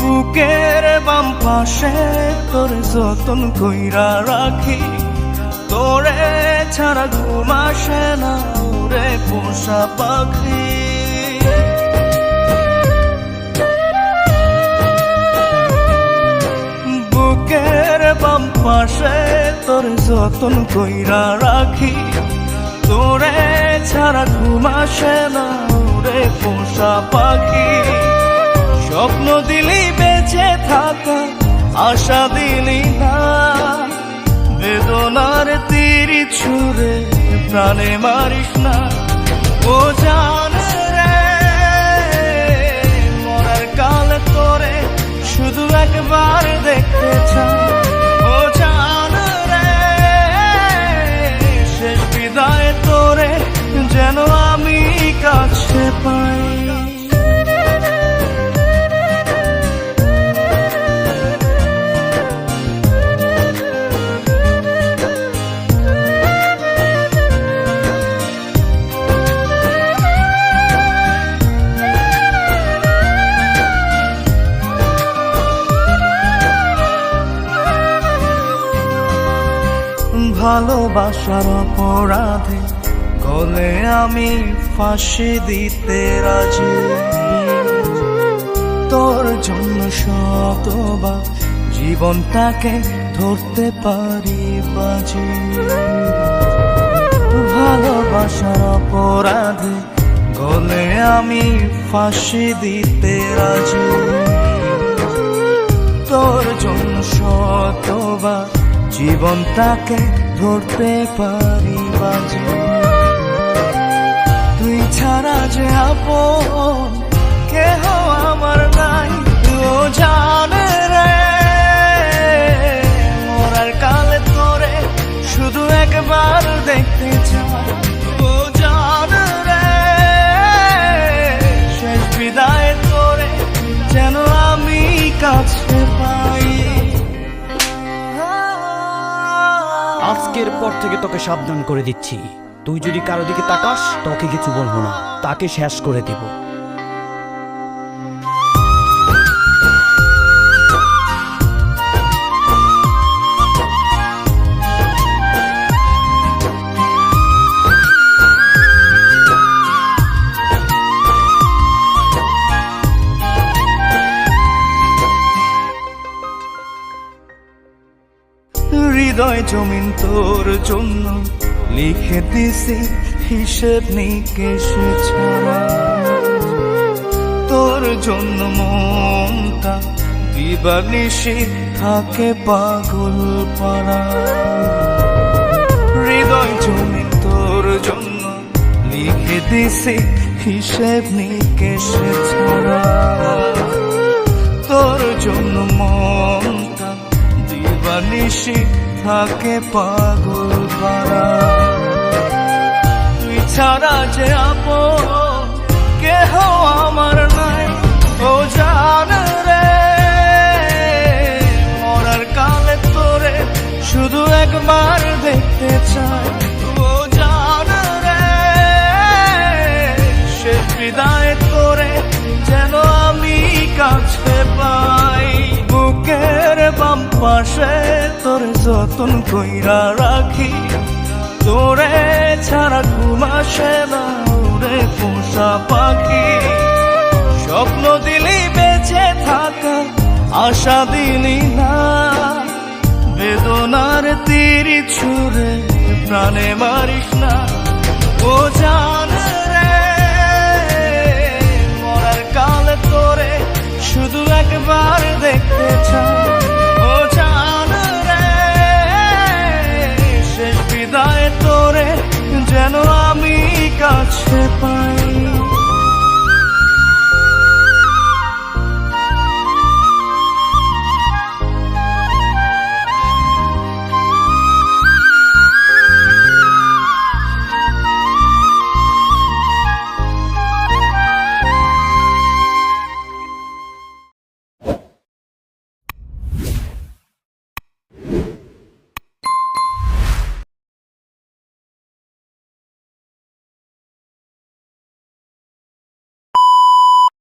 বুকের বাম পাশে তোর যতন কইরা রাখি, তোরে ছাড়া ঘুম আসে না ওরে পোষা পাখি। বুকের বাম পাশে তোর যতন কইরা রাখি, তোরে ছাড়া ঘুম আসে না ওরে পোষা পাখি। স্বপ্ন দিলি বেঁচে থাকা, আশা দিলি না, বেদনার তীর ছুঁড়ে প্রাণে মারিস না। ও জান রে, মরার কাল তোরে শুধু একবার দেখতে চাই। ও জান রে, শেষ বিদায় তোরে যেন আমি কাছে পাই। ভালোবাসার অপরাধে গলে আমি ফাঁসি দিতে রাজি, তোর জন্য শতবার জীবনটাকে ধরতে পারি বাজি। ভালোবাসার অপরাধে গলে আমি ফাঁসি দিতে রাজি, তোর জন্য শতবার জীবনটাকে ধরতে পারি বাজি। তুই ছাড়া যে আপন কেহ আমার নাই। ও জান রে, মরার কালে তোরে শুধু একবার দেখতে চাই। ও জান রে, শেষ বিদায় তোরে যেন আমি কাছে পাই। আজকের পর থেকে তোকে সাবধান করে দিচ্ছি, তুই যদি কারো দিকে তাকাস তোকে কিছু বলবো না, তাকে শেষ করে দেব। হৃদয় জমিন তোর জন্য লিখে দিছি হিসেব নিকেশ ছাড়া, তোর জন্য মনটা দিবানিশি থাকে পাগল পাড়া। হৃদয় জমিন তোর জন্য লিখে দিছি হিসেব নিকেশ ছাড়া, তোর জন্য মনটা দিবানিশি থাকে পাগল পাড়া। তুই ছাড়া যে আপন কেহ আমার নাই। ও জান রে, মরার কালে তোরে শুধু একবার দেখতে চাই। ও জান রে, শেষ বিদায় তোরে যেন আমি কাছে পাই। বুকের বাম পাশে তোর যতন কইরা রাখি, তোরে ছাড়া ঘুম আসে না ওরে পোষা পাখি। স্বপ্ন দিলি বেঁচে থাকা, আশা দিলি না, বেদনার তীর ছুঁড়ে প্রাণে মারিস না। ও জান রে, মরার কালে তোরে শুধু একবার দেখতে চাই। ও জান রে, শেষ বিদায় তোরে যেন আমি কাছে পাই।